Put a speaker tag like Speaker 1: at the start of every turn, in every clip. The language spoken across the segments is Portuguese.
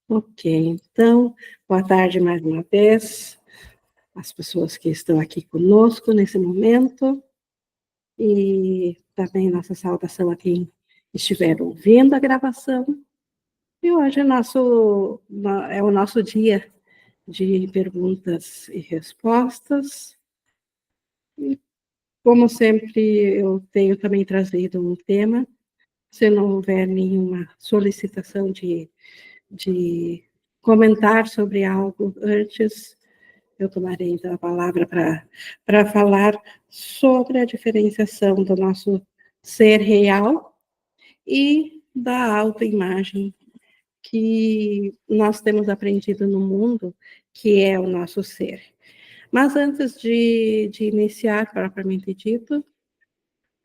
Speaker 1: Ok, então, boa tarde mais uma vez, as pessoas que estão aqui conosco nesse momento, e também nossa saudação a quem estiver ouvindo a gravação. E hoje é o nosso dia de perguntas e respostas. E, como sempre, eu tenho também trazido um tema. Se não houver nenhuma solicitação de comentar sobre algo antes, eu tomarei então a palavra para falar sobre a diferenciação do nosso ser real e da autoimagem que nós temos aprendido no mundo, que é o nosso ser. Mas antes de iniciar, propriamente dito,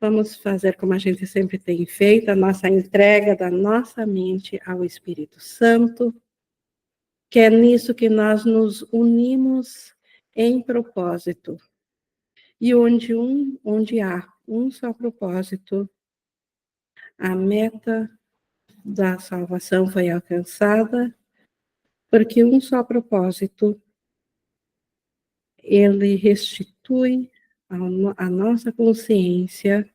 Speaker 1: vamos fazer como a gente sempre tem feito, a nossa entrega da nossa mente ao Espírito Santo, que é nisso que nós nos unimos em propósito. E onde há um só propósito, a meta da salvação foi alcançada, porque um só propósito, ele restitui a nossa consciência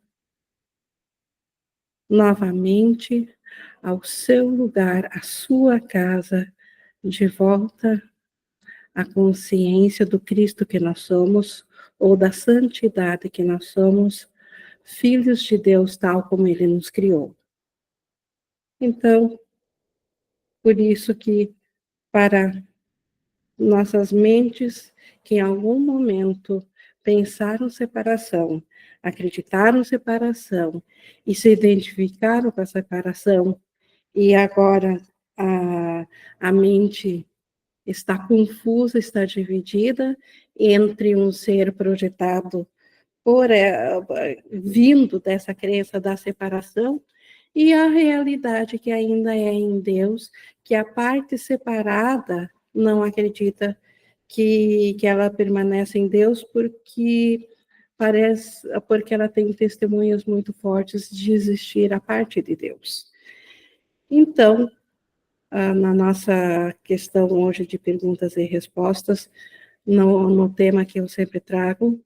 Speaker 1: novamente ao seu lugar, à sua casa, de volta à consciência do Cristo que nós somos, ou da santidade que nós somos, filhos de Deus, tal como Ele nos criou. Então, por isso que, para nossas mentes que em algum momento pensaram separação, acreditaram separação e se identificaram com a separação, e agora a mente está confusa, está dividida entre um ser projetado vindo dessa crença da separação, e a realidade que ainda é em Deus, que a parte separada não acredita que ela permanece em Deus, porque ela tem testemunhos muito fortes de existir a parte de Deus. Então, na nossa questão hoje de perguntas e respostas, no tema que eu sempre trago,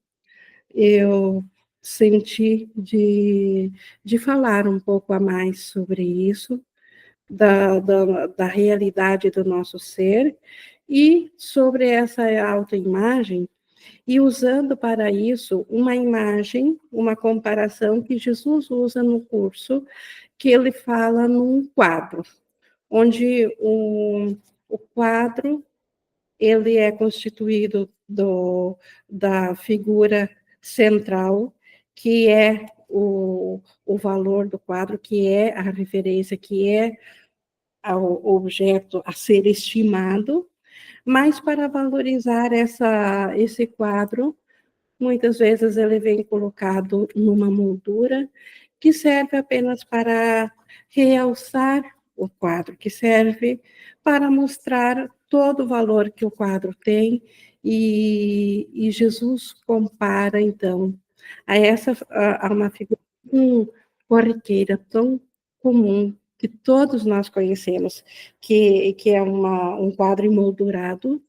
Speaker 1: eu senti de falar um pouco a mais sobre isso, da realidade do nosso ser, e sobre essa autoimagem, e usando para isso uma imagem, uma comparação que Jesus usa no curso, que ele fala num quadro, onde o quadro ele é constituído da figura central, que é o valor do quadro, que é a referência, que é o objeto a ser estimado, mas para valorizar esse quadro, muitas vezes ele vem colocado numa moldura que serve apenas para realçar o quadro, que serve para mostrar todo o valor que o quadro tem, e Jesus compara, então, a uma figura corriqueira tão comum, que todos nós conhecemos, que é um quadro emoldurado,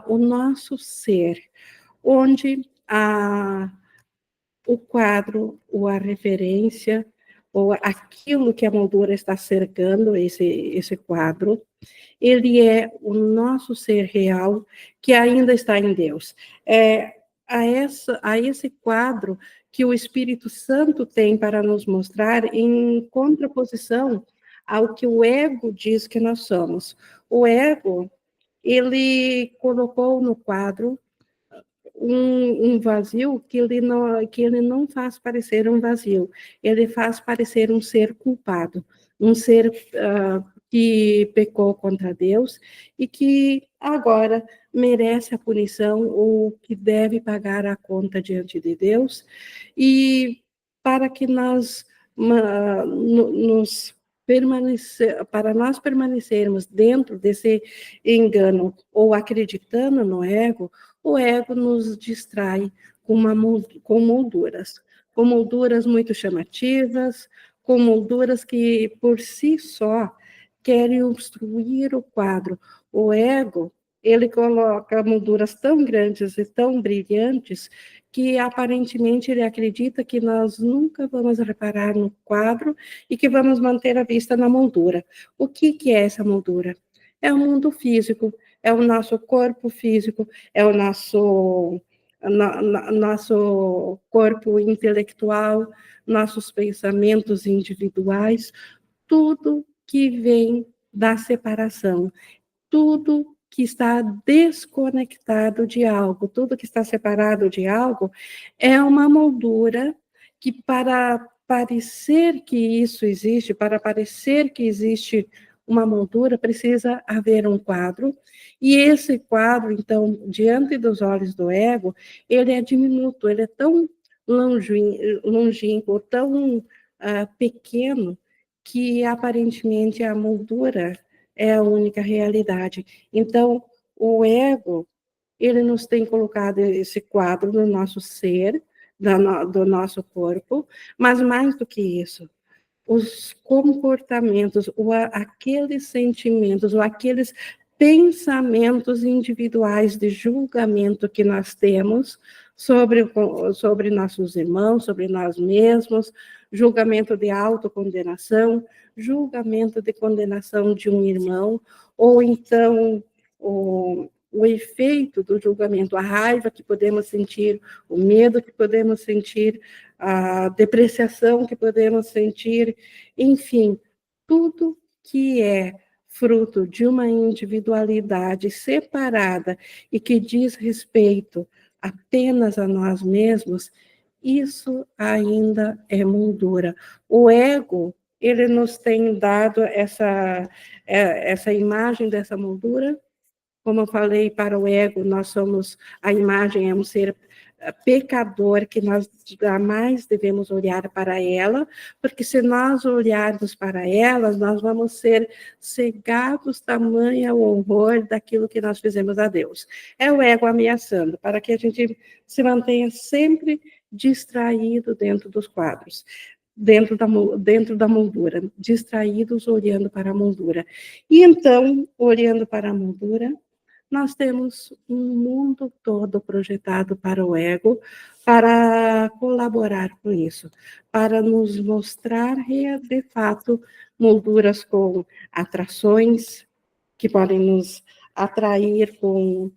Speaker 1: o nosso ser, onde o quadro, ou a referência, ou aquilo que a moldura está cercando, esse quadro, ele é o nosso ser real, que ainda está em Deus. É a esse quadro que o Espírito Santo tem para nos mostrar, em contraposição ao que o ego diz que nós somos. O ego, ele colocou no quadro um vazio que ele não faz parecer um vazio, ele faz parecer um ser culpado, um ser que pecou contra Deus e que agora merece a punição, ou que deve pagar a conta diante de Deus, e para que para nós permanecermos dentro desse engano, ou acreditando no ego, o ego nos distrai com molduras muito chamativas, com molduras que, por si só, querem obstruir o quadro. O ego, ele coloca molduras tão grandes e tão brilhantes que aparentemente ele acredita que nós nunca vamos reparar no quadro e que vamos manter a vista na moldura. O que é essa moldura? É o mundo físico, é o nosso corpo físico, é o nosso corpo intelectual, nossos pensamentos individuais, tudo que vem da separação, tudo que está desconectado de algo, tudo que está separado de algo, é uma moldura que, para parecer que isso existe, para parecer que existe uma moldura, precisa haver um quadro, e esse quadro, então, diante dos olhos do ego, ele é diminuto, ele é tão longínquo, tão pequeno, que aparentemente a moldura é a única realidade. Então, o ego, ele nos tem colocado esse quadro no nosso ser, do nosso corpo, mas mais do que isso, os comportamentos, ou aqueles sentimentos, ou aqueles pensamentos individuais de julgamento que nós temos sobre nossos irmãos, sobre nós mesmos, julgamento de autocondenação, julgamento de condenação de um irmão, ou então o efeito do julgamento, a raiva que podemos sentir, o medo que podemos sentir, a depreciação que podemos sentir, enfim, tudo que é fruto de uma individualidade separada e que diz respeito apenas a nós mesmos, isso ainda é moldura. O ego, ele nos tem dado essa imagem dessa moldura. Como eu falei, para o ego, nós somos, a imagem é um ser pecador, que nós jamais devemos olhar para ela, porque se nós olharmos para ela, nós vamos ser cegados tamanho o horror daquilo que nós fizemos a Deus. É o ego ameaçando, para que a gente se mantenha sempre distraído dentro dos quadros, dentro da moldura, distraídos olhando para a moldura. E então, olhando para a moldura, nós temos um mundo todo projetado para o ego, para colaborar com isso, para nos mostrar, de fato, molduras com atrações, que podem nos atrair com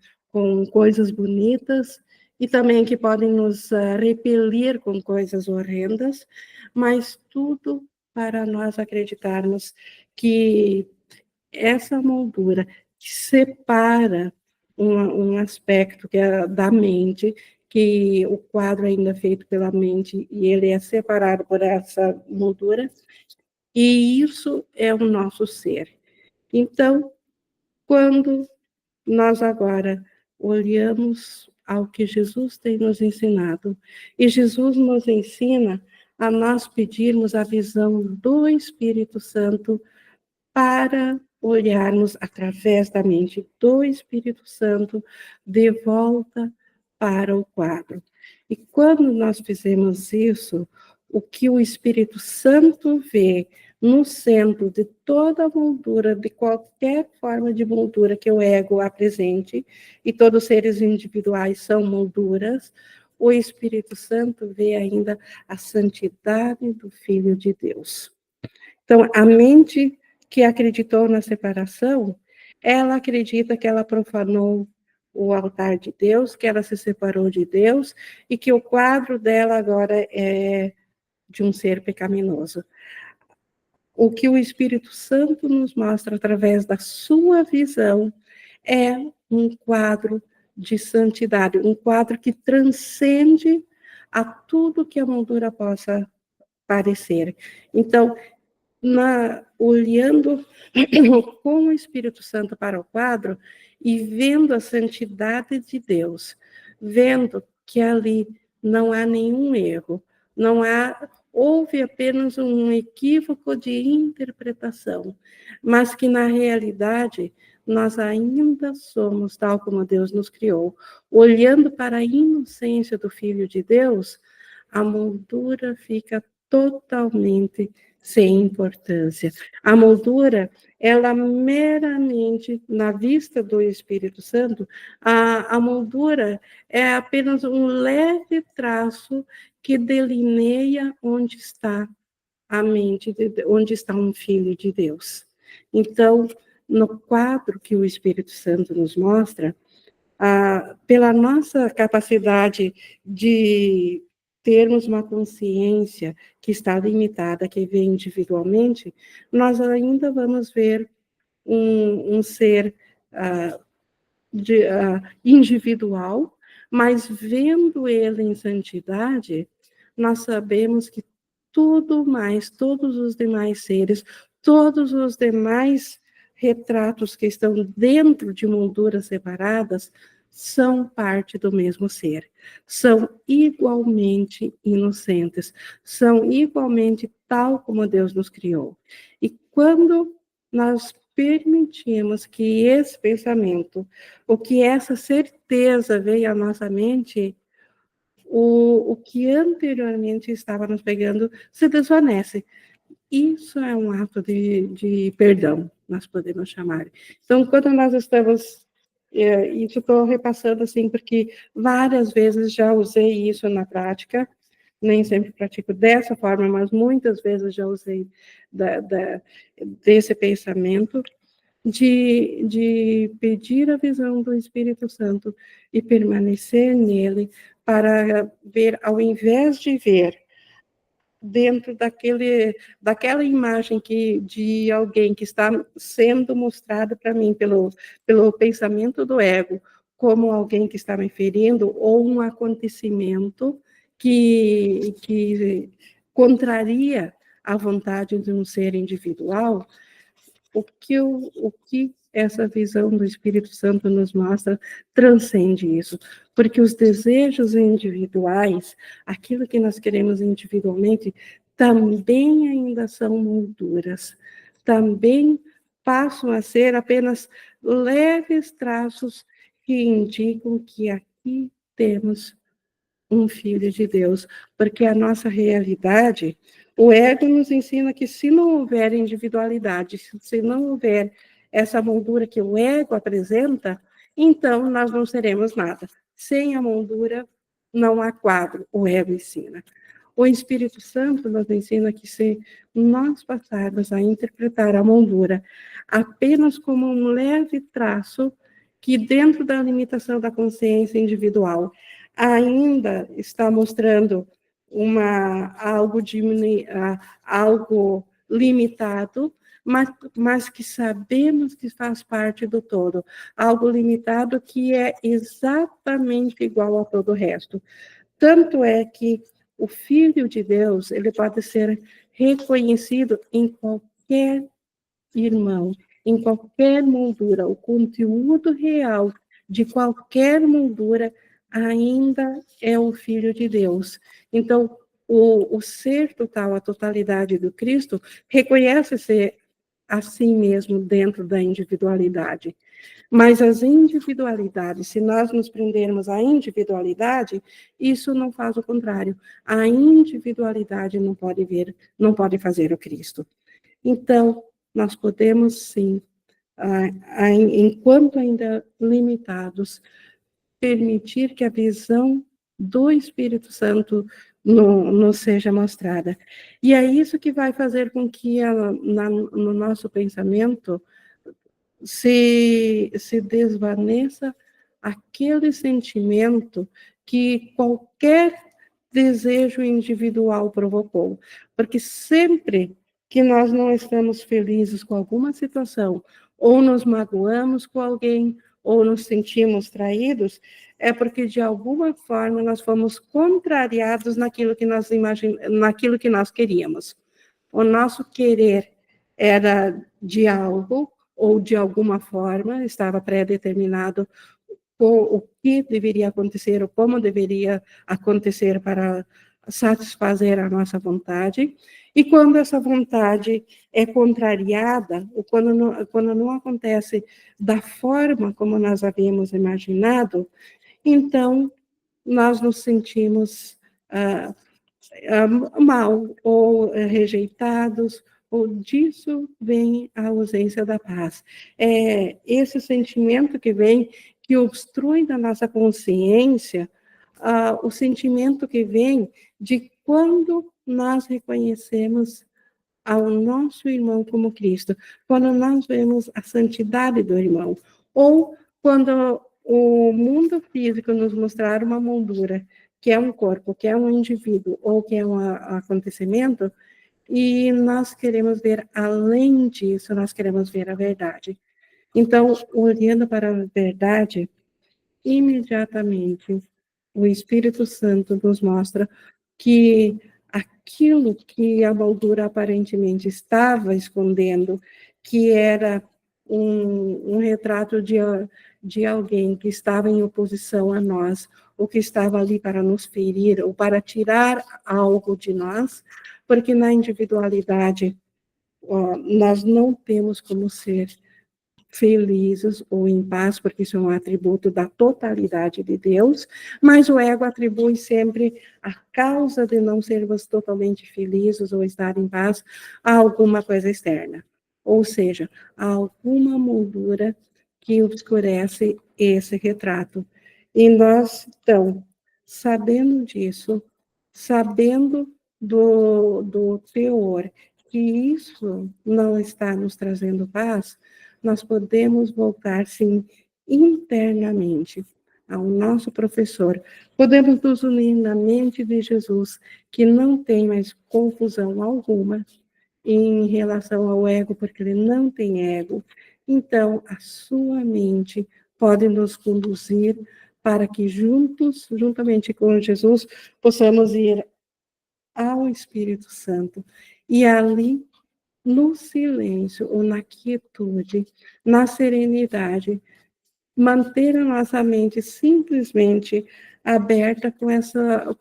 Speaker 1: coisas bonitas, e também que podem nos repelir com coisas horrendas, mas tudo para nós acreditarmos que essa moldura que separa um aspecto que é da mente, que o quadro ainda é feito pela mente e ele é separado por essa moldura, e isso é o nosso ser. Então, quando nós agora olhamos ao que Jesus tem nos ensinado, e Jesus nos ensina a nós pedirmos a visão do Espírito Santo para olharmos através da mente do Espírito Santo de volta para o quadro. E quando nós fizemos isso, o que o Espírito Santo vê no centro de toda a moldura, de qualquer forma de moldura que o ego apresente, e todos os seres individuais são molduras, o Espírito Santo vê ainda a santidade do Filho de Deus. Então, a mente que acreditou na separação, ela acredita que ela profanou o altar de Deus, que ela se separou de Deus e que o quadro dela agora é de um ser pecaminoso. O que o Espírito Santo nos mostra através da sua visão é um quadro de santidade, um quadro que transcende a tudo que a moldura possa parecer. Então, olhando com o Espírito Santo para o quadro e vendo a santidade de Deus, vendo que ali não há nenhum erro, houve apenas um equívoco de interpretação, mas que na realidade nós ainda somos tal como Deus nos criou. Olhando para a inocência do Filho de Deus, a moldura fica totalmente sem importância. A moldura, ela meramente, na vista do Espírito Santo, a moldura é apenas um leve traço que delineia onde está a mente, onde está um filho de Deus. Então, no quadro que o Espírito Santo nos mostra, pela nossa capacidade de termos uma consciência que está limitada, que vê individualmente, nós ainda vamos ver um ser individual, mas vendo ele em santidade, nós sabemos que tudo mais, todos os demais seres, todos os demais retratos que estão dentro de molduras separadas, são parte do mesmo ser, são igualmente inocentes, são igualmente tal como Deus nos criou. E quando nós permitimos que esse pensamento, ou que essa certeza venha à nossa mente, o que anteriormente estava nos pegando se desvanece. Isso é um ato de perdão, nós podemos chamar. Então, quando nós estamos... isso estou repassando assim, porque várias vezes já usei isso na prática, nem sempre pratico dessa forma, mas muitas vezes já usei desse pensamento, de pedir a visão do Espírito Santo e permanecer nele para ver, ao invés de ver dentro daquela imagem de alguém que está sendo mostrada para mim pelo pensamento do ego, como alguém que está me ferindo, ou um acontecimento que contraria a vontade de um ser individual, o que essa visão do Espírito Santo nos mostra transcende isso, porque os desejos individuais, aquilo que nós queremos individualmente, também ainda são molduras, também passam a ser apenas leves traços que indicam que aqui temos um filho de Deus, porque a nossa realidade, o ego nos ensina que se não houver individualidade, se não houver essa moldura que o ego apresenta, então nós não seremos nada. Sem a moldura não há quadro, o ego ensina. O Espírito Santo nos ensina que se nós passarmos a interpretar a moldura apenas como um leve traço que dentro da limitação da consciência individual ainda está mostrando algo limitado, mas que sabemos que faz parte do todo, algo limitado que é exatamente igual a todo o resto. Tanto é que o Filho de Deus, ele pode ser reconhecido em qualquer irmão, em qualquer moldura, o conteúdo real de qualquer moldura ainda é o Filho de Deus. Então, o ser total, a totalidade do Cristo, reconhece-se a si mesmo dentro da individualidade. Mas as individualidades, se nós nos prendermos à individualidade, isso não faz o contrário. A individualidade não pode fazer o Cristo. Então, nós podemos sim, enquanto ainda limitados, permitir que a visão do Espírito Santo nos seja mostrada. E é isso que vai fazer com que no nosso pensamento se desvaneça aquele sentimento que qualquer desejo individual provocou. Porque sempre que nós não estamos felizes com alguma situação, ou nos magoamos com alguém, ou nos sentimos traídos, é porque de alguma forma nós fomos contrariados naquilo que nós queríamos. O nosso querer era de algo, ou de alguma forma estava pré-determinado o que deveria acontecer, ou como deveria acontecer para satisfazer a nossa vontade, e quando essa vontade é contrariada, ou quando não acontece da forma como nós havíamos imaginado, então nós nos sentimos mal, ou rejeitados, ou disso vem a ausência da paz. É esse sentimento que vem, que obstrui da nossa consciência, o sentimento que vem de quando nós reconhecemos ao nosso irmão como Cristo, quando nós vemos a santidade do irmão, ou quando o mundo físico nos mostrar uma moldura, que é um corpo, que é um indivíduo, ou que é um acontecimento, e nós queremos ver além disso, nós queremos ver a verdade. Então, olhando para a verdade, imediatamente o Espírito Santo nos mostra que aquilo que a moldura aparentemente estava escondendo, que era um retrato de alguém que estava em oposição a nós, ou que estava ali para nos ferir, ou para tirar algo de nós, porque na individualidade nós não temos como ser felizes ou em paz, porque isso é um atributo da totalidade de Deus, mas o ego atribui sempre a causa de não sermos totalmente felizes ou estar em paz a alguma coisa externa, ou seja, a alguma moldura que obscurece esse retrato. E nós, então, sabendo disso, sabendo do teor, que isso não está nos trazendo paz, nós podemos voltar, sim, internamente ao nosso professor. Podemos nos unir na mente de Jesus, que não tem mais confusão alguma em relação ao ego, porque ele não tem ego. Então, a sua mente pode nos conduzir para que juntos, juntamente com Jesus, possamos ir ao Espírito Santo e ali no silêncio ou na quietude, na serenidade, manter a nossa mente simplesmente aberta com essa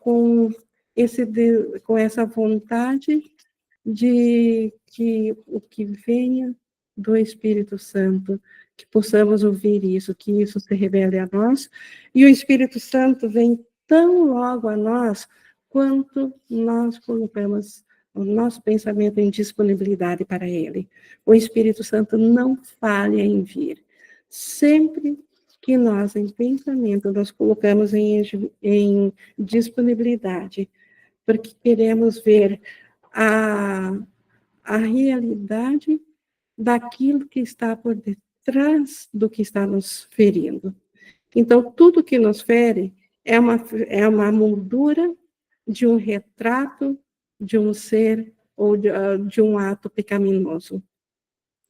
Speaker 1: vontade de que o que venha do Espírito Santo, que possamos ouvir isso, que isso se revele a nós, e o Espírito Santo vem tão logo a nós quanto nós colocamos o nosso pensamento em disponibilidade para ele. O Espírito Santo não falha em vir. Sempre que nós, em pensamento, nós colocamos em disponibilidade, porque queremos ver a, a realidade daquilo que está por detrás do que está nos ferindo. Então, tudo que nos fere é uma moldura de um retrato de um ser ou de um ato pecaminoso.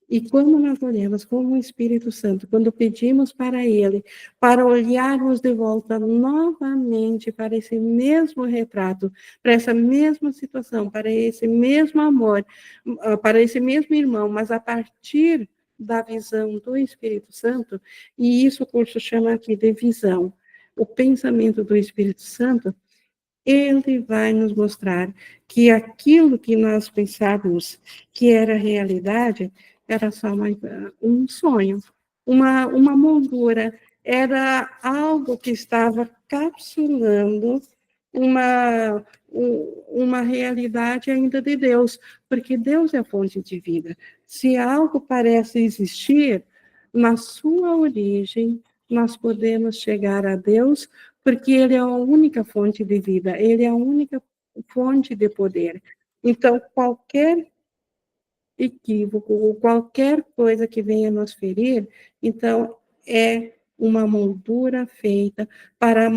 Speaker 1: E quando nós olhamos como o Espírito Santo, quando pedimos para Ele, para olharmos de volta novamente para esse mesmo retrato, para essa mesma situação, para esse mesmo amor, para esse mesmo irmão, mas a partir da visão do Espírito Santo, e isso o curso chama aqui de visão, o pensamento do Espírito Santo, ele vai nos mostrar que aquilo que nós pensávamos que era realidade era só um sonho, uma moldura, era algo que estava capsulando uma realidade ainda de Deus, porque Deus é a fonte de vida. Se algo parece existir, na sua origem, nós podemos chegar a Deus porque ele é a única fonte de vida, ele é a única fonte de poder. Então, qualquer equívoco ou qualquer coisa que venha nos ferir, então é uma moldura feita para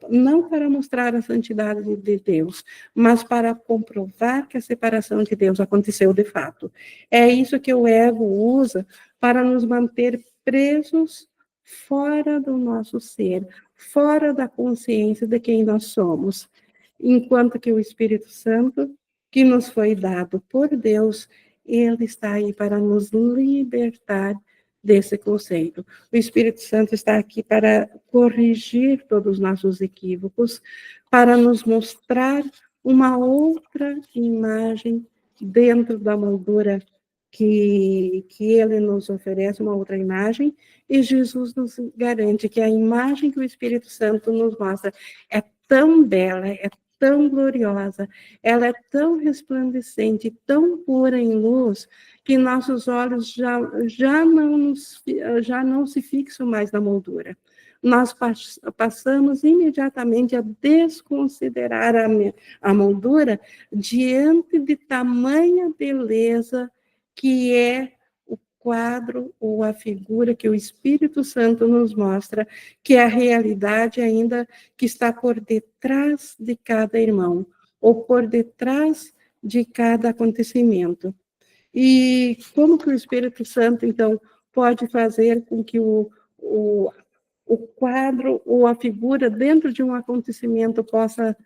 Speaker 1: não para mostrar a santidade de Deus, mas para comprovar que a separação de Deus aconteceu de fato. É isso que o ego usa para nos manter presos fora do nosso ser, fora da consciência de quem nós somos, enquanto que o Espírito Santo, que nos foi dado por Deus, ele está aí para nos libertar desse conceito. O Espírito Santo está aqui para corrigir todos os nossos equívocos, para nos mostrar uma outra imagem dentro da moldura que ele nos oferece, uma outra imagem, e Jesus nos garante que a imagem que o Espírito Santo nos mostra é tão bela, é tão gloriosa, ela é tão resplandecente, tão pura em luz, que nossos olhos já não se fixam mais na moldura. Nós passamos imediatamente a desconsiderar a moldura diante de tamanha beleza que é o quadro ou a figura que o Espírito Santo nos mostra, que é a realidade ainda que está por detrás de cada irmão, ou por detrás de cada acontecimento. E como que o Espírito Santo, então, pode fazer com que o quadro ou a figura dentro de um acontecimento possa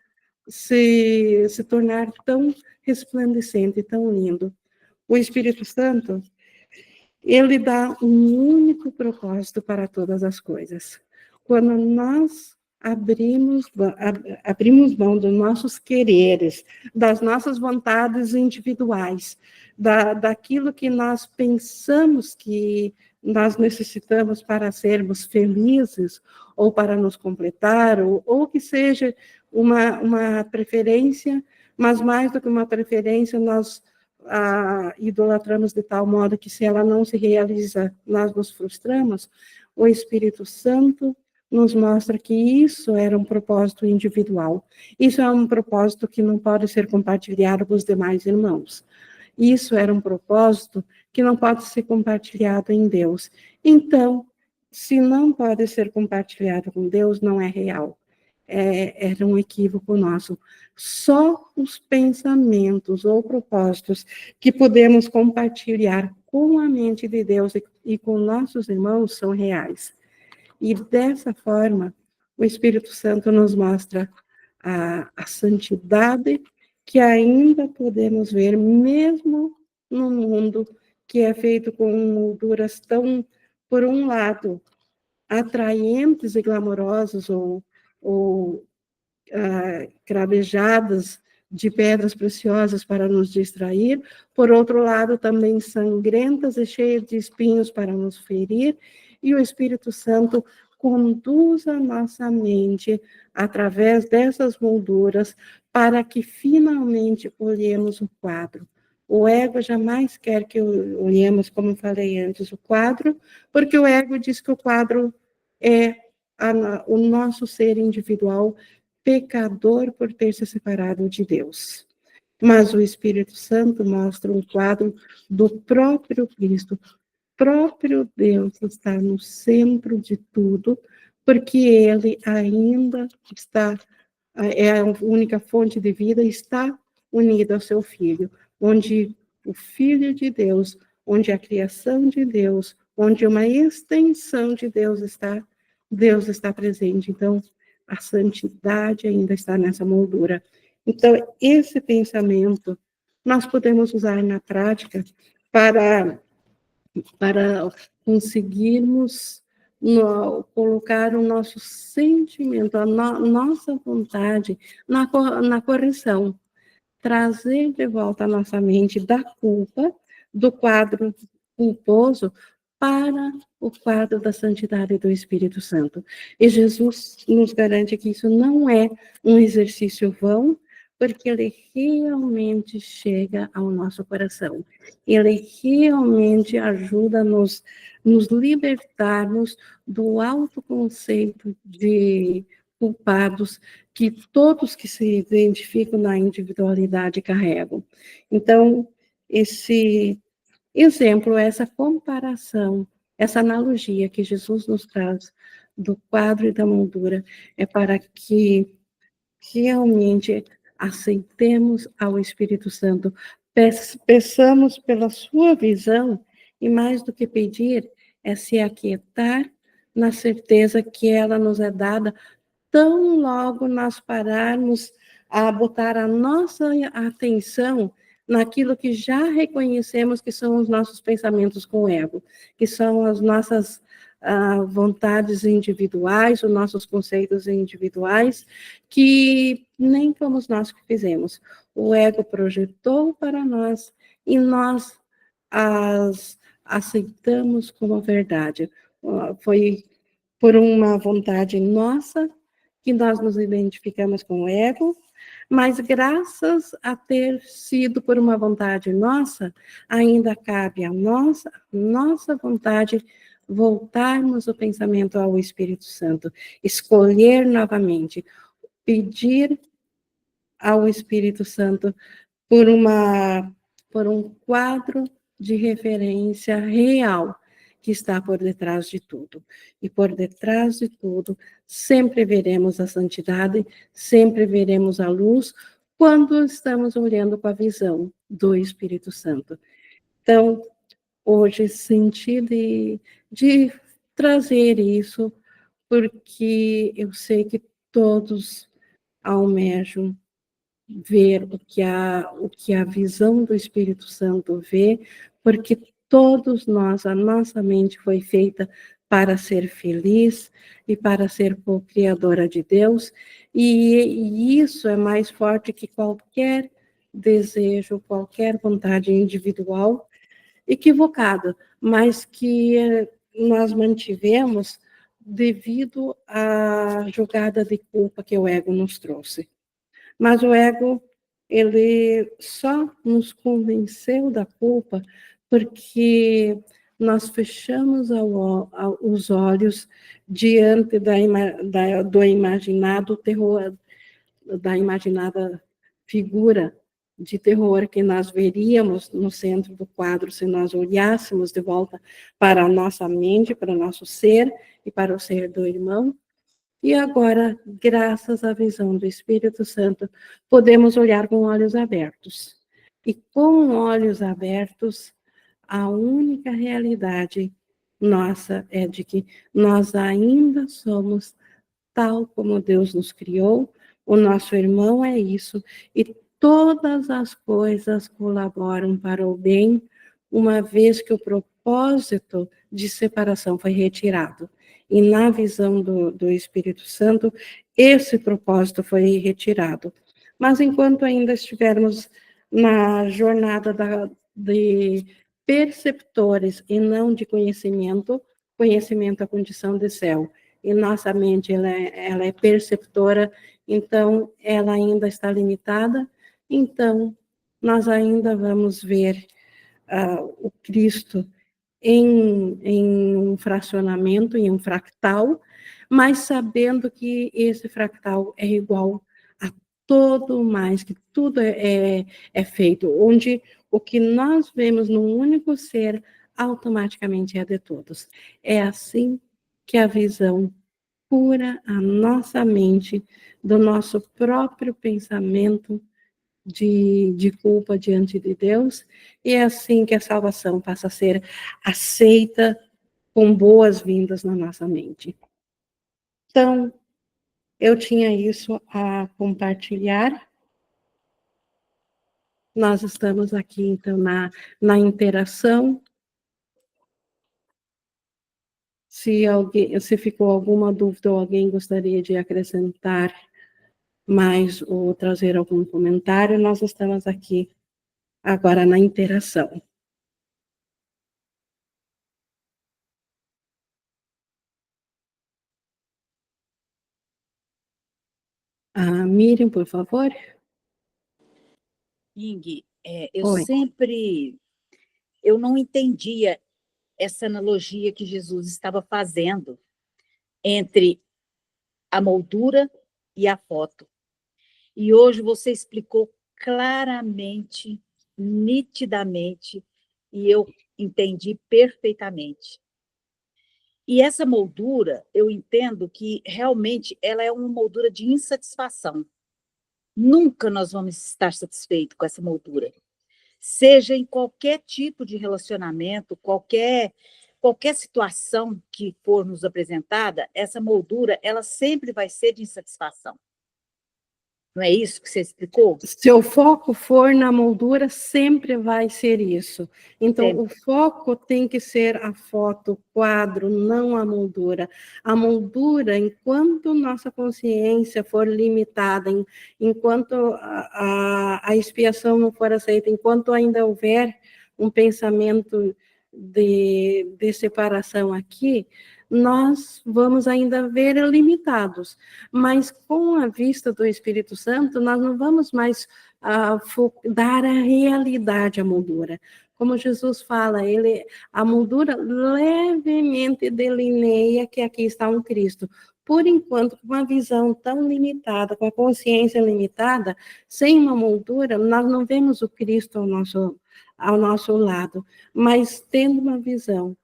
Speaker 1: se tornar tão resplandecente, tão lindo? O Espírito Santo, ele dá um único propósito para todas as coisas. Quando nós abrimos mão dos nossos quereres, das nossas vontades individuais, daquilo que nós pensamos que nós necessitamos para sermos felizes, ou para nos completar, ou que seja uma preferência, mas mais do que uma preferência, nós idolatramos de tal modo que, se ela não se realiza, nós nos frustramos. O Espírito Santo nos mostra que isso era um propósito individual. Isso é um propósito que não pode ser compartilhado com os demais irmãos. Isso era um propósito que não pode ser compartilhado em Deus. Então, se não pode ser compartilhado com Deus, não é real. Era um equívoco nosso. Só os pensamentos ou propósitos que podemos compartilhar com a mente de Deus e com nossos irmãos são reais. E dessa forma, o Espírito Santo nos mostra a santidade que ainda podemos ver, mesmo no mundo que é feito com molduras tão, por um lado, atraentes e glamorosas, ou cravejadas de pedras preciosas para nos distrair, por outro lado, também sangrentas e cheias de espinhos para nos ferir, e o Espírito Santo conduz a nossa mente através dessas molduras para que finalmente olhemos o quadro. O ego jamais quer que olhemos, como falei antes, o quadro, porque o ego diz que o quadro é o nosso ser individual, pecador por ter se separado de Deus. Mas o Espírito Santo mostra um quadro do próprio Cristo. Próprio Deus está no centro de tudo, porque ele ainda está, é a única fonte de vida, está unido ao seu Filho, onde o Filho de Deus, onde a criação de Deus, onde uma extensão de Deus está presente. Então, a santidade ainda está nessa moldura. Então, esse pensamento nós podemos usar na prática para conseguirmos colocar o nosso sentimento, a nossa vontade na correção, trazer de volta a nossa mente da culpa, do quadro culposo, para o quadro da santidade do Espírito Santo. E Jesus nos garante que isso não é um exercício vão, porque ele realmente chega ao nosso coração. Ele realmente ajuda a nos libertarmos do autoconceito de culpados que todos que se identificam na individualidade carregam. Então, esse exemplo, essa comparação, essa analogia que Jesus nos traz do quadro e da moldura, é para que realmente aceitemos ao Espírito Santo, peçamos pela sua visão, e mais do que pedir, é se aquietar na certeza que ela nos é dada, tão logo nós pararmos a botar a nossa atenção naquilo que já reconhecemos que são os nossos pensamentos com o ego, que são as nossas vontades individuais, os nossos conceitos individuais, que nem fomos nós que fizemos. O ego projetou para nós e nós as aceitamos como verdade. Foi por uma vontade nossa que nós nos identificamos com o ego, Mas graças a ter sido por uma vontade nossa, ainda cabe a nossa vontade voltarmos o pensamento ao Espírito Santo, escolher novamente, pedir ao Espírito Santo por um quadro de referência real que está por detrás de tudo. E por detrás de tudo, sempre veremos a santidade, sempre veremos a luz, quando estamos olhando com a visão do Espírito Santo. Então, hoje, senti de trazer isso, porque eu sei que todos almejam ver o que a visão do Espírito Santo vê, porque todos nós, a nossa mente foi feita para ser feliz e para ser co-criadora de Deus, e isso é mais forte que qualquer desejo, qualquer vontade individual equivocada, mas que nós mantivemos devido à jogada de culpa que o ego nos trouxe. Mas o ego, ele só nos convenceu da culpa porque nós fechamos os olhos diante do imaginado terror, da imaginada figura de terror que nós veríamos no centro do quadro se nós olhássemos de volta para a nossa mente, para o nosso ser e para o ser do irmão. E agora, graças à visão do Espírito Santo, podemos olhar com olhos abertos. E com olhos abertos, a única realidade nossa é de que nós ainda somos tal como Deus nos criou, o nosso irmão é isso, e todas as coisas colaboram para o bem, uma vez que o propósito de separação foi retirado. E na visão do Espírito Santo, esse propósito foi retirado. Mas enquanto ainda estivermos na jornada de perceptores e não de conhecimento, conhecimento é a condição de céu, e nossa mente ela é perceptora, então ela ainda está limitada, nós ainda vamos ver o Cristo em um fracionamento, em um fractal, mas sabendo que esse fractal é igual a todo mais, que tudo é feito, onde o que nós vemos num único ser automaticamente é de todos. É assim que a visão cura a nossa mente do nosso próprio pensamento de culpa diante de Deus, e é assim que a salvação passa a ser aceita com boas-vindas na nossa mente. Então, eu tinha isso a compartilhar. Nós estamos aqui, então, na interação. Se ficou alguma dúvida ou alguém gostaria de acrescentar mais ou trazer algum comentário, nós estamos aqui agora na interação. Miriam, por favor.
Speaker 2: Ing, eu não entendia essa analogia que Jesus estava fazendo entre a moldura e a foto. E hoje você explicou claramente, nitidamente, e eu entendi perfeitamente. E essa moldura, eu entendo que realmente ela é uma moldura de insatisfação. Nunca nós vamos estar satisfeitos com essa moldura. Seja em qualquer tipo de relacionamento, qualquer situação que for nos apresentada, essa moldura, ela sempre vai ser de insatisfação. Não é isso que você explicou?
Speaker 1: Se o foco for na moldura, sempre vai ser isso. Então, sempre. O foco tem que ser a foto, o quadro, não a moldura. A moldura, enquanto nossa consciência for limitada, enquanto a expiação não for aceita, enquanto ainda houver um pensamento de separação aqui, nós vamos ainda ver limitados, mas com a vista do Espírito Santo, nós não vamos mais dar a realidade à moldura. Como Jesus fala, a moldura levemente delineia que aqui está um Cristo. Por enquanto, com uma visão tão limitada, com a consciência limitada, sem uma moldura, nós não vemos o Cristo ao nosso lado, mas tendo uma visão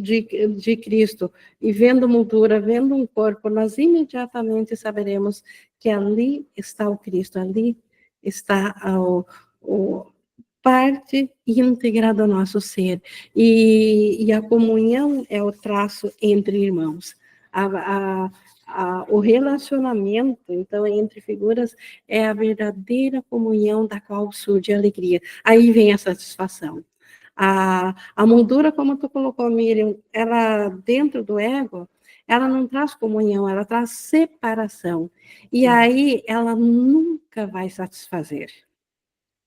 Speaker 1: de Cristo e vendo moldura, vendo um corpo, nós imediatamente saberemos que ali está o Cristo, ali está o parte íntegra do nosso ser. E a comunhão é o traço entre irmãos. O relacionamento, então, entre figuras, é a verdadeira comunhão da qual surge a alegria. Aí vem a satisfação. A moldura, como tu colocou, Miriam, ela, dentro do ego, ela não traz comunhão, ela traz separação. E aí, ela nunca vai satisfazer.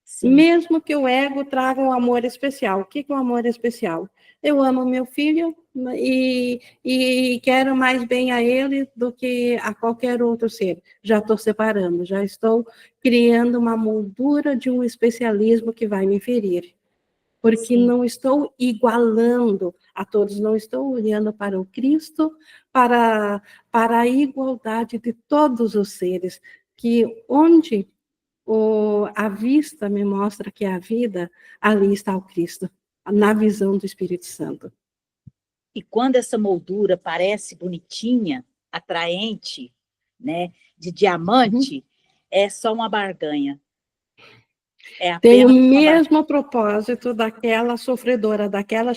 Speaker 1: Sim. Mesmo que o ego traga um amor especial. O que é um amor especial? Eu amo meu filho e quero mais bem a ele do que a qualquer outro ser. Já estou separando, já estou criando uma moldura de um especialismo que vai me ferir. Porque Sim. Não estou igualando a todos, não estou olhando para o Cristo, para a igualdade de todos os seres, que onde a vista me mostra que a vida, ali está o Cristo, na visão do Espírito Santo.
Speaker 2: E quando essa moldura parece bonitinha, atraente, né, de diamante, é só uma barganha.
Speaker 1: Tem o mesmo propósito daquela sofredora, aquela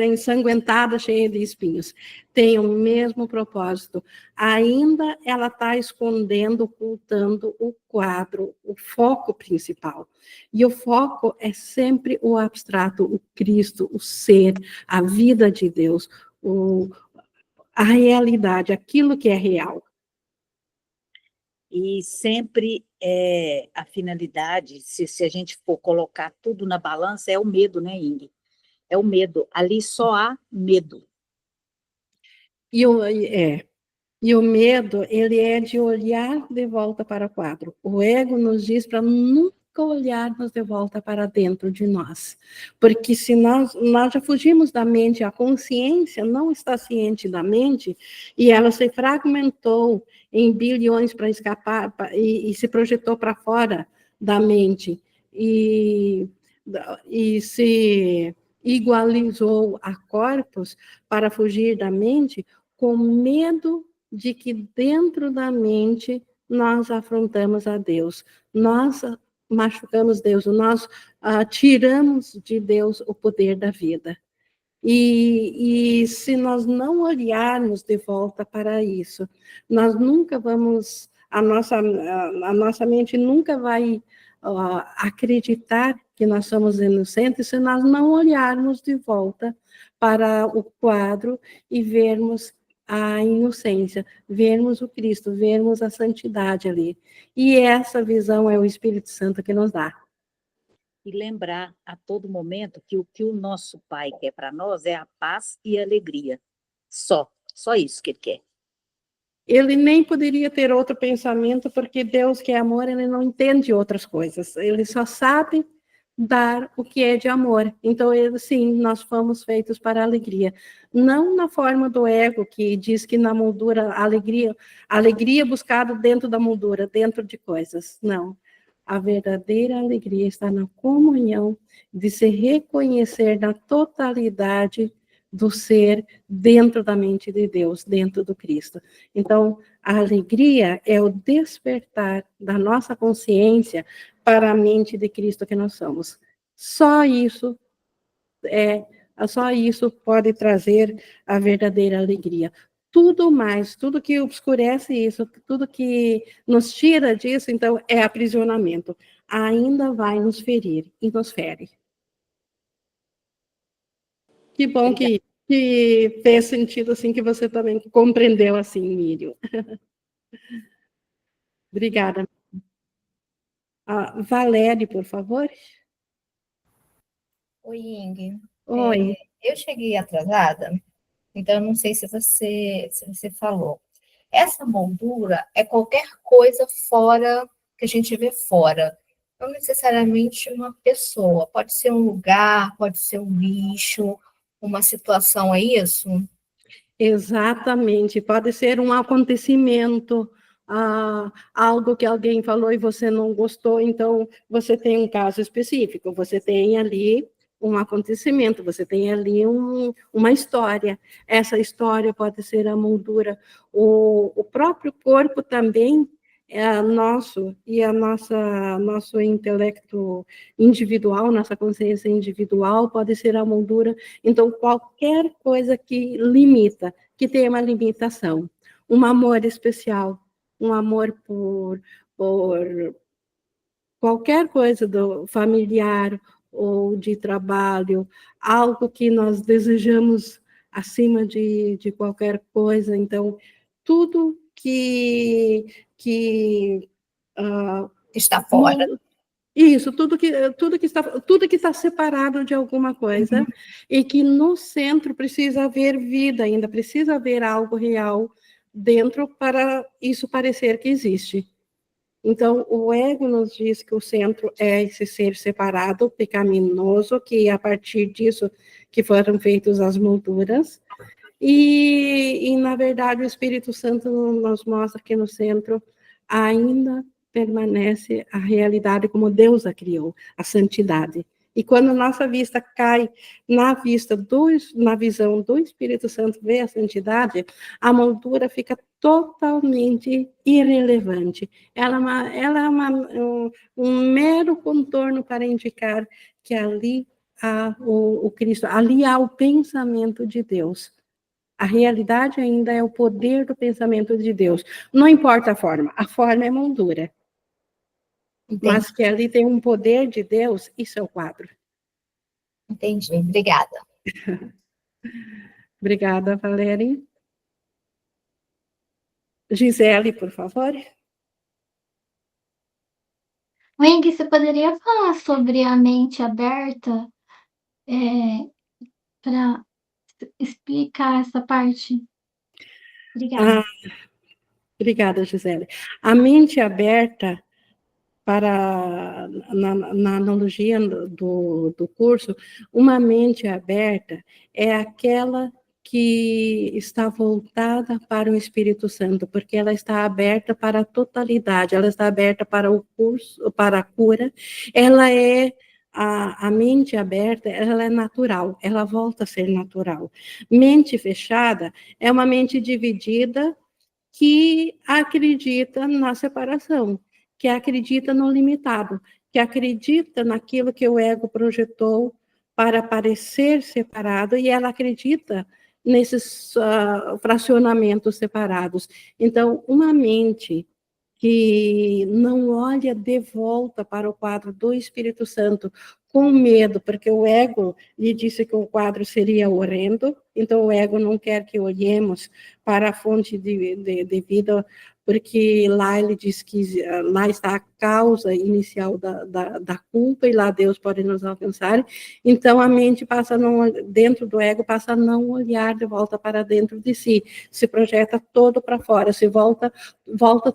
Speaker 1: ensanguentada, cheia de espinhos. Tem o mesmo propósito. Ainda ela está escondendo, ocultando o quadro, o foco principal. E o foco é sempre o abstrato, o Cristo, o ser, a vida de Deus, a realidade, aquilo que é real.
Speaker 2: E sempre a finalidade, se a gente for colocar tudo na balança, é o medo, né, Ingrid? É o medo. Ali só há medo.
Speaker 1: E o medo, ele é de olhar de volta para o quadro. O ego nos diz para nunca olharmos de volta para dentro de nós. Porque se nós já fugimos da mente, a consciência não está ciente da mente, e ela se fragmentou em bilhões para escapar, e se projetou para fora da mente. E se igualizou a corpos para fugir da mente, com medo de que dentro da mente nós afrontamos a Deus, nós machucamos Deus, nós tiramos de Deus o poder da vida. E se nós não olharmos de volta para isso, nós nunca vamos, a nossa mente nunca vai acreditar que nós somos inocentes se nós não olharmos de volta para o quadro e vermos a inocência, vermos o Cristo, vermos a santidade ali. E essa visão é o Espírito Santo que nos dá.
Speaker 2: E lembrar a todo momento que o que o nosso Pai quer para nós é a paz e a alegria. Só isso que Ele quer.
Speaker 1: Ele nem poderia ter outro pensamento, porque Deus, que é amor, ele não entende outras coisas. Ele só sabe dar o que é de amor. Então, sim, nós fomos feitos para a alegria. Não na forma do ego, que diz que na moldura, alegria buscada dentro da moldura, dentro de coisas. Não. A verdadeira alegria está na comunhão de se reconhecer na totalidade do ser dentro da mente de Deus, dentro do Cristo. Então, a alegria é o despertar da nossa consciência para a mente de Cristo que nós somos. Só isso pode trazer a verdadeira alegria. Tudo mais, tudo que obscurece isso, tudo que nos tira disso, então, é aprisionamento. Ainda vai nos ferir e nos fere. Que bom que fez sentido, assim, que você também compreendeu, assim, Miriam. Obrigada. Valéria, por favor.
Speaker 3: Oi, Ing.
Speaker 1: Oi.
Speaker 3: Eu cheguei atrasada, então eu não sei se você falou. Essa moldura é qualquer coisa fora que a gente vê fora. Não necessariamente uma pessoa. Pode ser um lugar, pode ser um bicho, uma situação, é isso?
Speaker 1: Exatamente, pode ser um acontecimento, algo que alguém falou e você não gostou, então você tem um caso específico, você tem ali um acontecimento, você tem ali uma história. Essa história pode ser a moldura, o próprio corpo também é nosso, e a nosso intelecto individual, nossa consciência individual pode ser a moldura. Então, qualquer coisa que limita, que tenha uma limitação, um amor especial, um amor por qualquer coisa do familiar ou de trabalho, algo que nós desejamos acima de qualquer coisa. Então, tudo que
Speaker 3: Está fora.
Speaker 1: isso, tudo que está separado de alguma coisa, e que no centro precisa haver vida ainda, precisa haver algo real dentro para isso parecer que existe. Então, o ego nos diz que o centro é esse ser separado, pecaminoso, que a partir disso que foram feitas as molduras, e, na verdade, o Espírito Santo nos mostra que no centro ainda permanece a realidade como Deus a criou, a santidade. E quando nossa vista cai na visão do Espírito Santo, vê a santidade, a moldura fica totalmente irrelevante. Ela é um mero contorno para indicar que ali há o Cristo, ali há o pensamento de Deus. A realidade ainda é o poder do pensamento de Deus. Não importa a forma é moldura.
Speaker 3: Entendi.
Speaker 1: Mas que ali tem um poder de Deus, isso é o quadro.
Speaker 3: Entendi, obrigada.
Speaker 1: Obrigada, Valéria. Gisele, por favor.
Speaker 4: Weng, você poderia falar sobre a mente aberta para explicar essa parte? Obrigada.
Speaker 1: Obrigada, Gisele. A mente aberta, na analogia do curso, uma mente aberta é aquela que está voltada para o Espírito Santo, porque ela está aberta para a totalidade, ela está aberta para o curso, para a cura, ela é a mente aberta, ela é natural, ela volta a ser natural. Mente fechada é uma mente dividida que acredita na separação, que acredita no limitado, que acredita naquilo que o ego projetou para parecer separado, e ela acredita nesses fracionamentos separados. Então, uma mente que não olha de volta para o quadro do Espírito Santo com medo, porque o ego lhe disse que o quadro seria horrendo, então o ego não quer que olhemos para a fonte de vida, porque lá ele diz que lá está a causa inicial da culpa, e lá Deus pode nos alcançar. Então a mente passa a não, dentro do ego, passa a não olhar de volta para dentro de si, se projeta todo para fora, se volta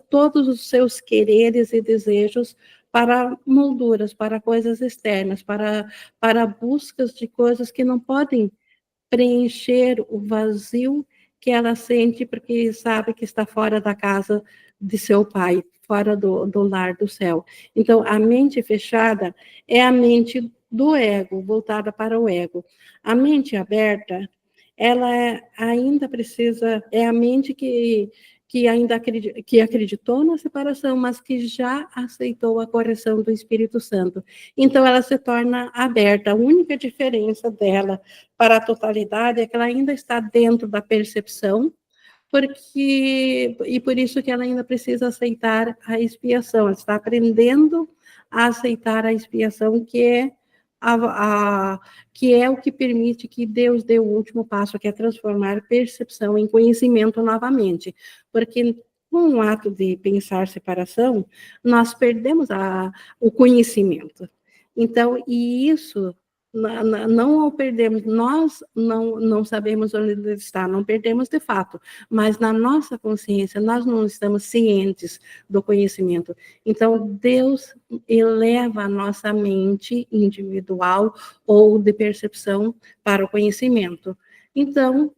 Speaker 1: todos os seus quereres e desejos para molduras, para coisas externas, para buscas de coisas que não podem preencher o vazio que ela sente, porque sabe que está fora da casa de seu pai, fora do lar do céu. Então, a mente fechada é a mente do ego, voltada para o ego. A mente aberta, ainda precisa, é a mente que ainda que acreditou na separação, mas que já aceitou a correção do Espírito Santo. Então, ela se torna aberta. A única diferença dela para a totalidade é que ela ainda está dentro da percepção, e por isso que ela ainda precisa aceitar a expiação. Ela está aprendendo a aceitar a expiação, que é o que permite que Deus dê o último passo, que é transformar percepção em conhecimento novamente. Porque com o ato de pensar separação, nós perdemos o conhecimento. Então, e isso não o perdemos, nós não sabemos onde ele está, não perdemos de fato, mas na nossa consciência, nós não estamos cientes do conhecimento. Então, Deus eleva a nossa mente individual ou de percepção para o conhecimento. Então,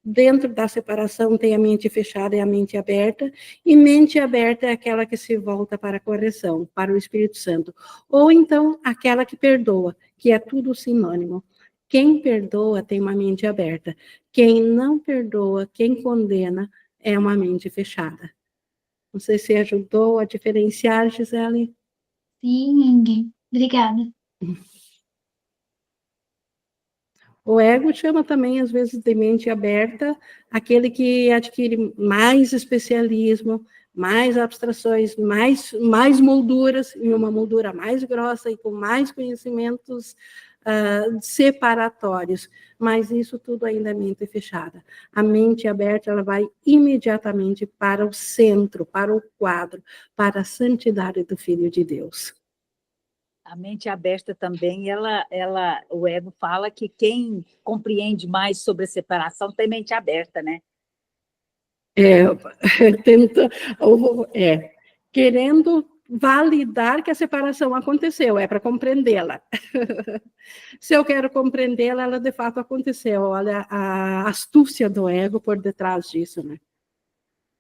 Speaker 1: dentro da separação tem a mente fechada e a mente aberta, e mente aberta é aquela que se volta para a correção, para o Espírito Santo. Ou então, aquela que perdoa, que é tudo sinônimo. Quem perdoa tem uma mente aberta. Quem não perdoa, quem condena, é uma mente fechada. Não sei se ajudou a diferenciar, Gisele.
Speaker 4: Sim, Ing. Obrigada.
Speaker 1: O ego chama também, às vezes, de mente aberta, aquele que adquire mais especialismo, mais abstrações, mais molduras, em uma moldura mais grossa e com mais conhecimentos separatórios. Mas isso tudo ainda é mente fechada. A mente aberta, ela vai imediatamente para o centro, para o quadro, para a santidade do Filho de Deus.
Speaker 2: A mente aberta também, o ego fala que quem compreende mais sobre a separação tem mente aberta, né?
Speaker 1: Querendo validar que a separação aconteceu, é para compreendê-la. Se eu quero compreendê-la, ela de fato aconteceu. Olha a astúcia do ego por detrás disso, né?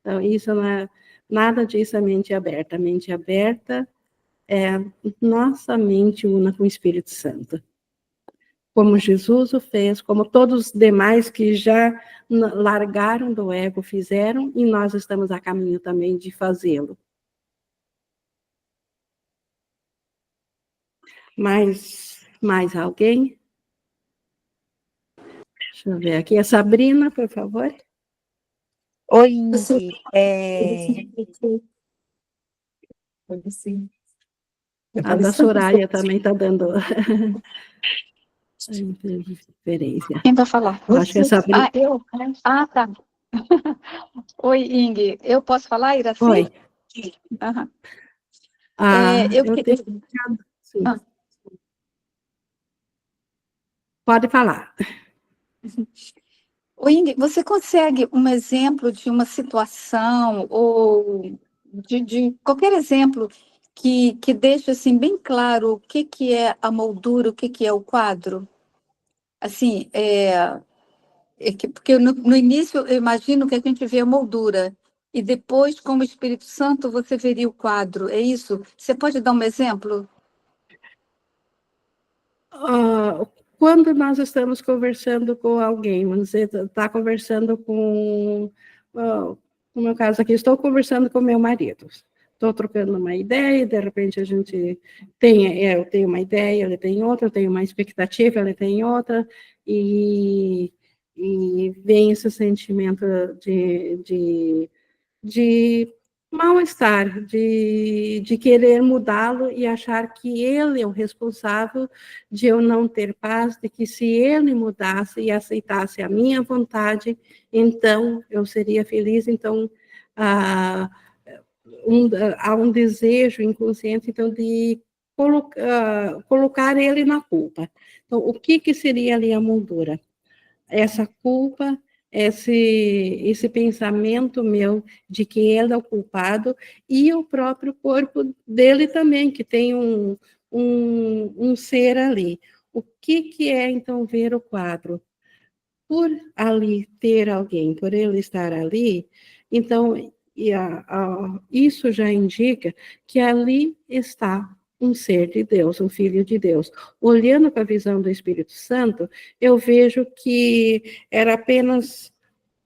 Speaker 1: Então, isso não é, nada disso é mente aberta. A mente aberta é nossa mente una com o Espírito Santo. Como Jesus o fez, como todos os demais que já largaram do ego fizeram, e nós estamos a caminho também de fazê-lo. Mais alguém? Deixa eu ver aqui. A Sabrina, por favor.
Speaker 5: Oi, Ingi.
Speaker 1: A da Soraya também está dando interferência.
Speaker 5: Quem vai falar?
Speaker 1: Acho que é Sabrina.
Speaker 5: Eu? Tá. Oi, Ingi. Eu posso falar, Iraci?
Speaker 1: Oi.
Speaker 5: Aham.
Speaker 1: Eu tenho... Sim. Pode falar.
Speaker 5: Oi, Ingi, você consegue um exemplo de uma situação ou de qualquer exemplo que deixe assim, bem claro o que é a moldura, o que é o quadro? Assim, porque no início eu imagino que a gente vê a moldura e depois, como Espírito Santo, você veria o quadro, é isso? Você pode dar um exemplo?
Speaker 1: Quando nós estamos conversando com alguém, vamos dizer, está conversando com, no meu caso aqui, estou conversando com meu marido, estou trocando uma ideia, de repente a gente eu tenho uma ideia, ele tem outra, eu tenho uma expectativa, ele tem outra, e vem esse sentimento de mal-estar, de querer mudá-lo e achar que ele é o responsável de eu não ter paz, de que se ele mudasse e aceitasse a minha vontade, então eu seria feliz. Então, há um desejo inconsciente, então, de colocar ele na culpa. Então, o que seria ali a moldura? Essa culpa, esse pensamento meu de que ele é o culpado, e o próprio corpo dele também, que tem um ser ali. O que é, então, ver o quadro? Por ali ter alguém, por ele estar ali, então, isso já indica que ali está um ser de Deus, um filho de Deus. Olhando para a visão do Espírito Santo, eu vejo que era apenas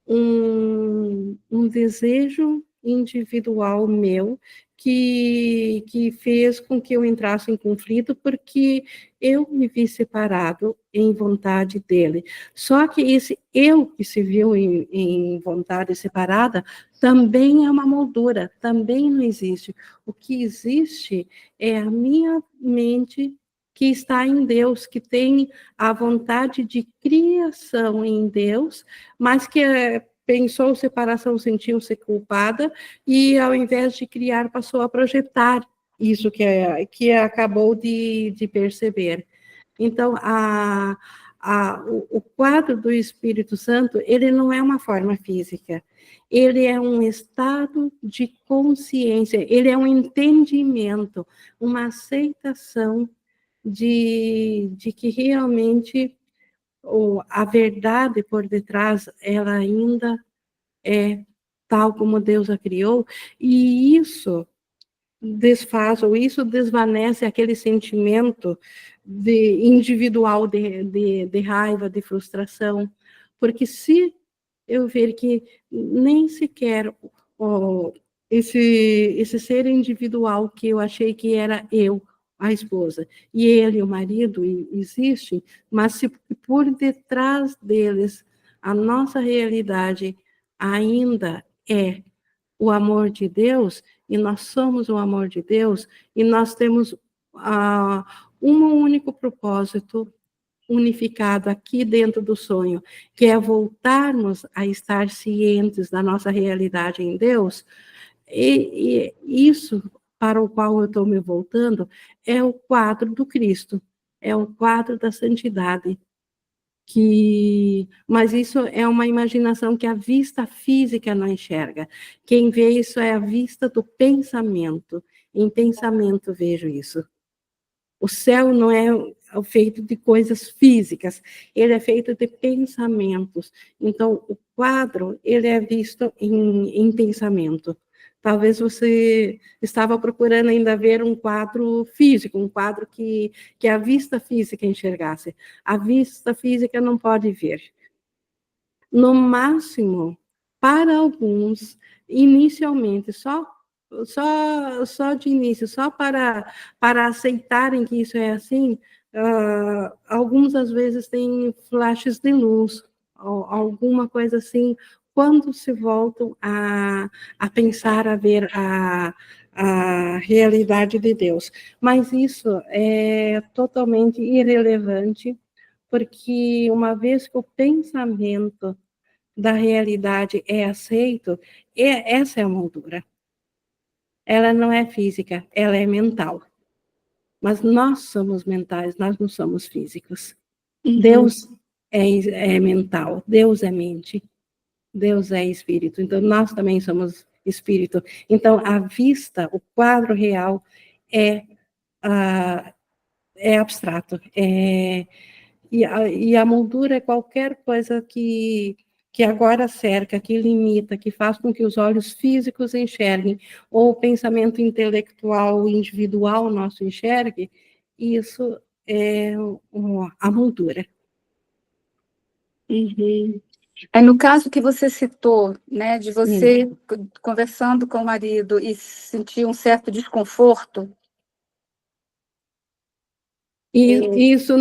Speaker 1: um desejo individual meu que fez com que eu entrasse em conflito, porque eu me vi separado em vontade dele. Só que esse eu que se viu em vontade separada também é uma moldura, também não existe. O que existe é a minha mente que está em Deus, que tem a vontade de criação em Deus, mas que pensou separação, sentiu-se culpada, e ao invés de criar, passou a projetar isso que acabou de perceber. Então, o quadro do Espírito Santo, ele não é uma forma física, ele é um estado de consciência, ele é um entendimento, uma aceitação de que realmente a verdade por detrás, ela ainda é tal como Deus a criou, e isso desfaz, ou isso desvanece aquele sentimento individual de raiva, de frustração, porque se eu ver que nem sequer esse ser individual que eu achei que era eu, a esposa, e ele, o marido, existem, mas se por detrás deles a nossa realidade ainda é o amor de Deus, e nós somos o amor de Deus, e nós temos um único propósito unificado aqui dentro do sonho, que é voltarmos a estar cientes da nossa realidade em Deus, e isso para o qual eu estou me voltando é o quadro do Cristo, é o quadro da santidade, mas isso é uma imaginação que a vista física não enxerga. Quem vê isso é a vista do pensamento. Em pensamento vejo isso. O céu não é feito de coisas físicas, ele é feito de pensamentos. Então, o quadro, ele é visto em pensamento. Talvez você estava procurando ainda ver um quadro físico, um quadro que a vista física enxergasse. A vista física não pode ver. No máximo, para alguns, inicialmente, só de início, só para aceitarem que isso é assim, alguns às vezes têm flashes de luz, alguma coisa assim, quando se voltam a pensar, a ver a realidade de Deus. Mas isso é totalmente irrelevante, porque uma vez que o pensamento da realidade é aceito, essa é a moldura. Ela não é física, ela é mental. Mas nós somos mentais, nós não somos físicos. Deus é mental, Deus é mente, Deus é espírito. Então, nós também somos espírito. Então, a vista, o quadro real é, é abstrato. E a moldura é qualquer coisa que agora cerca, que limita, que faz com que os olhos físicos enxerguem, ou o pensamento intelectual individual nosso enxergue, isso é a moldura.
Speaker 5: Aí, no caso que você citou, né, de você conversando com o marido e sentir um certo desconforto.
Speaker 1: Isso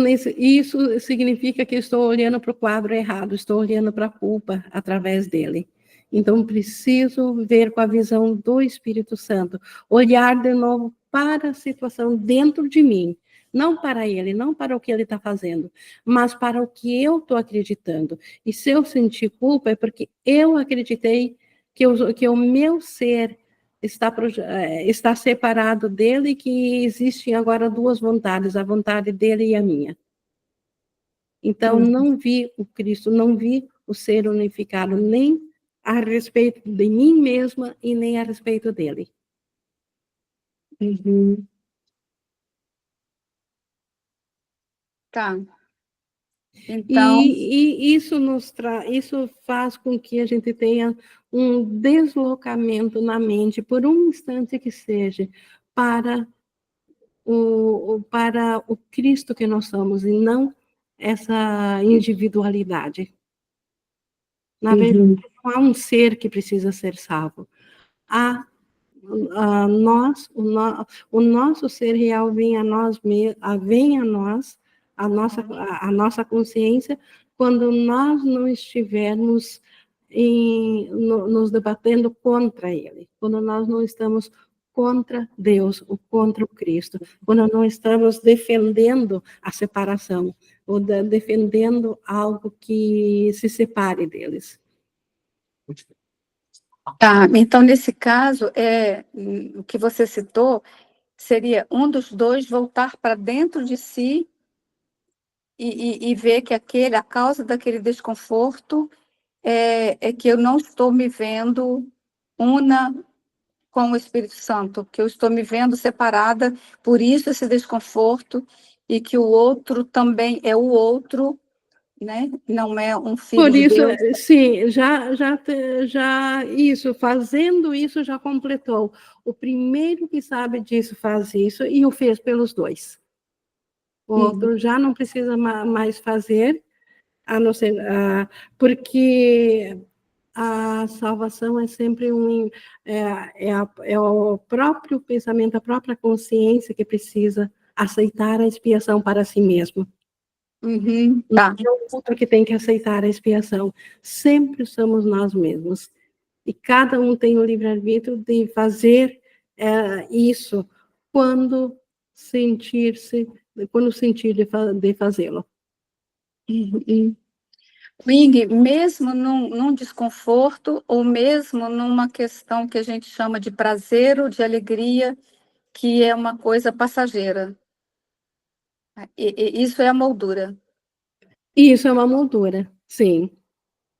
Speaker 1: significa que estou olhando para o quadro errado, estou olhando para a culpa através dele. Então, preciso ver com a visão do Espírito Santo, olhar de novo para a situação dentro de mim, não para ele, não para o que ele está fazendo, mas para o que eu estou acreditando. E se eu sentir culpa, é porque eu acreditei que o meu ser está separado dele, e que existem agora duas vontades, a vontade dele e a minha. Então, não vi o Cristo, não vi o ser unificado, nem a respeito de mim mesma e nem a respeito dele.
Speaker 5: Tá. Então,
Speaker 1: E isso isso faz com que a gente tenha um deslocamento na mente, por um instante que seja, para o Cristo que nós somos, e não essa individualidade. Na verdade, não há um ser que precisa ser salvo. Há o nosso ser real vem a nós, a nossa consciência, quando nós não estivermos nos debatendo contra ele, quando nós não estamos contra Deus, ou contra o Cristo, quando não estamos defendendo a separação, ou defendendo algo que se separe deles.
Speaker 5: tá. Então, nesse caso, o que você citou seria um dos dois voltar para dentro de si e ver que a causa daquele desconforto é que eu não estou me vendo una com o Espírito Santo, que eu estou me vendo separada, por isso esse desconforto, e que o outro também é o outro, né? Não é um filho
Speaker 1: Por
Speaker 5: de
Speaker 1: isso,
Speaker 5: Deus.
Speaker 1: sim, já isso, fazendo isso, já completou. O primeiro que sabe disso faz isso e o fez pelos dois. O outro já não precisa mais fazer, a não ser, porque a salvação é sempre é o próprio pensamento, a própria consciência que precisa aceitar a expiação para si mesmo.
Speaker 5: Tá.
Speaker 1: Não é o outro que tem que aceitar a expiação. Sempre somos nós mesmos. E cada um tem o livre-arbítrio de fazer isso quando sentir de fazê-lo.
Speaker 5: Wing, mesmo num desconforto, ou mesmo numa questão que a gente chama de prazer ou de alegria, que é uma coisa passageira. Isso é a moldura.
Speaker 1: Isso é uma moldura, sim.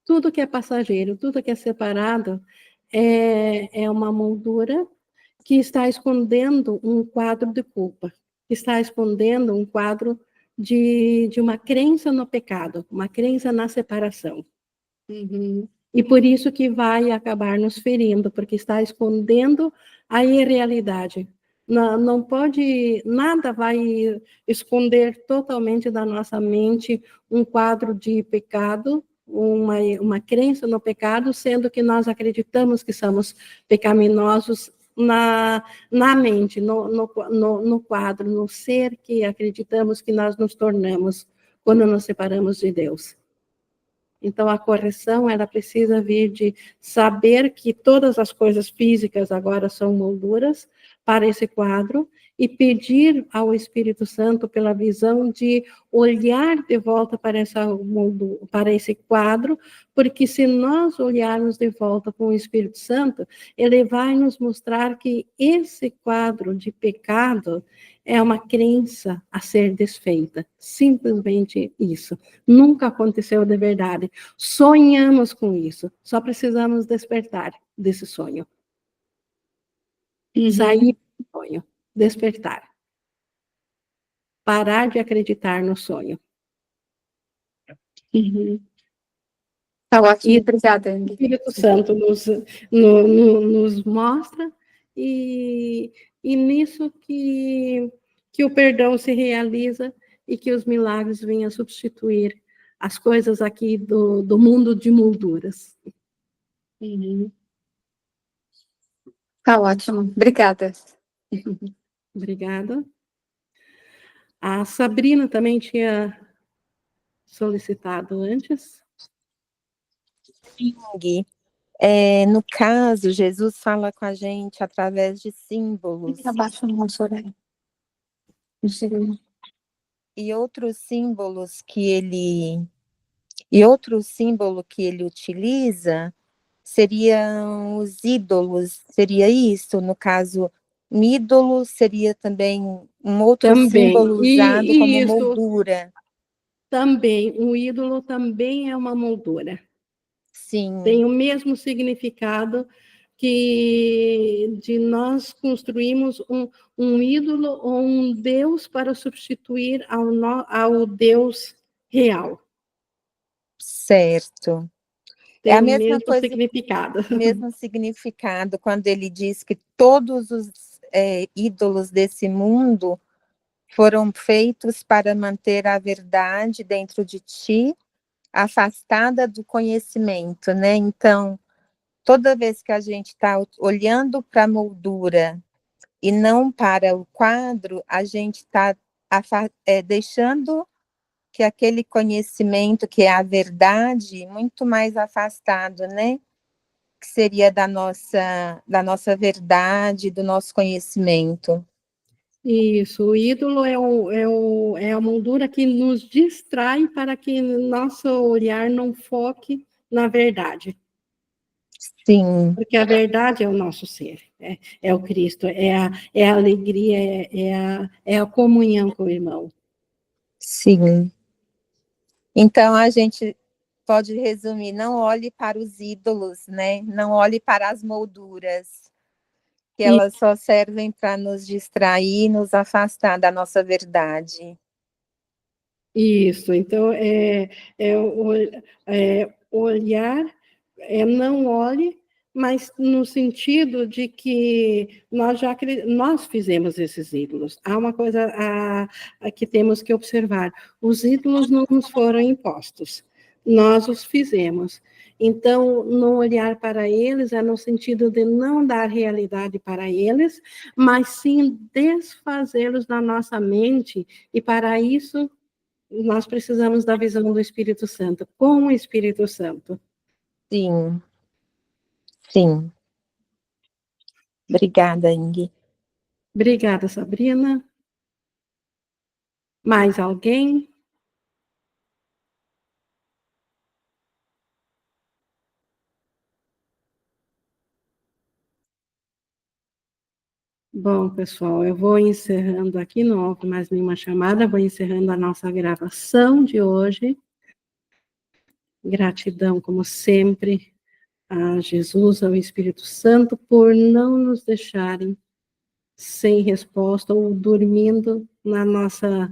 Speaker 1: Tudo que é passageiro, tudo que é separado, é uma moldura que está escondendo um quadro de culpa, que está escondendo um quadro de uma crença no pecado, uma crença na separação. E por isso que vai acabar nos ferindo, porque está escondendo a irrealidade. Não pode, nada vai esconder totalmente da nossa mente um quadro de pecado, uma crença no pecado, sendo que nós acreditamos que somos pecaminosos na mente, no quadro, no ser que acreditamos que nós nos tornamos quando nos separamos de Deus. Então, a correção, ela precisa vir de saber que todas as coisas físicas agora são molduras para esse quadro e pedir ao Espírito Santo pela visão de olhar de volta para para esse quadro, porque se nós olharmos de volta com o Espírito Santo, ele vai nos mostrar que esse quadro de pecado é uma crença a ser desfeita, simplesmente isso. Nunca aconteceu de verdade. Sonhamos com isso, só precisamos despertar desse sonho. Sair do sonho, despertar. Parar de acreditar no sonho.
Speaker 5: Tá ótimo,
Speaker 1: E
Speaker 5: obrigada.
Speaker 1: o Espírito Santo nos mostra, e nisso que o perdão se realiza e que os milagres venham a substituir as coisas aqui do mundo de molduras.
Speaker 5: Tá ótimo, obrigada.
Speaker 1: Obrigada. A Sabrina também tinha solicitado antes.
Speaker 6: Ing, no caso, Jesus fala com a gente através de símbolos.
Speaker 5: Abaixo no nosso horário.
Speaker 6: E outro símbolo que ele utiliza seriam os ídolos. Seria isso? No caso, um ídolo seria também um outro símbolo usado como
Speaker 1: isso,
Speaker 6: moldura.
Speaker 1: também, um ídolo também é uma moldura.
Speaker 6: Sim.
Speaker 1: Tem o mesmo significado que de nós construímos um ídolo ou um Deus para substituir ao Deus real.
Speaker 6: Certo.
Speaker 1: Tem
Speaker 6: É a
Speaker 1: o
Speaker 6: mesma
Speaker 1: mesmo
Speaker 6: coisa,
Speaker 1: significado.
Speaker 6: mesmo significado quando ele diz que todos os ídolos desse mundo foram feitos para manter a verdade dentro de ti, afastada do conhecimento, né? Então, toda vez que a gente está olhando para a moldura e não para o quadro, a gente está deixando que aquele conhecimento, que é a verdade, muito mais afastado, né? Que seria da nossa verdade, do nosso conhecimento.
Speaker 1: Isso, o ídolo é a moldura que nos distrai para que nosso olhar não foque na verdade.
Speaker 6: Sim.
Speaker 1: Porque a verdade é o nosso ser, é o Cristo, é a alegria, é a comunhão com o irmão.
Speaker 6: Sim. Então, a gente pode resumir, não olhe para os ídolos, né? Não olhe para as molduras, que
Speaker 1: E-
Speaker 6: elas só servem para nos distrair, nos afastar da nossa verdade.
Speaker 1: Isso, então, olhar, não olhe, mas no sentido de que nós fizemos esses ídolos. Há uma coisa que temos que observar: os ídolos não nos foram impostos, nós os fizemos. Então, não olhar para eles é no sentido de não dar realidade para eles, mas sim desfazê-los da nossa mente, e para isso nós precisamos da visão do Espírito Santo, com o Espírito Santo.
Speaker 6: Sim, sim. Obrigada, Ingrid.
Speaker 1: Obrigada, Sabrina. Mais alguém? Bom, pessoal, eu vou encerrando aqui, não houve mais nenhuma chamada, vou encerrando a nossa gravação de hoje. Gratidão, como sempre, a Jesus, ao Espírito Santo, por não nos deixarem sem resposta ou dormindo na nossa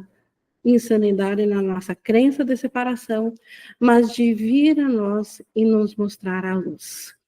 Speaker 1: insanidade, na nossa crença de separação, mas de vir a nós e nos mostrar a luz.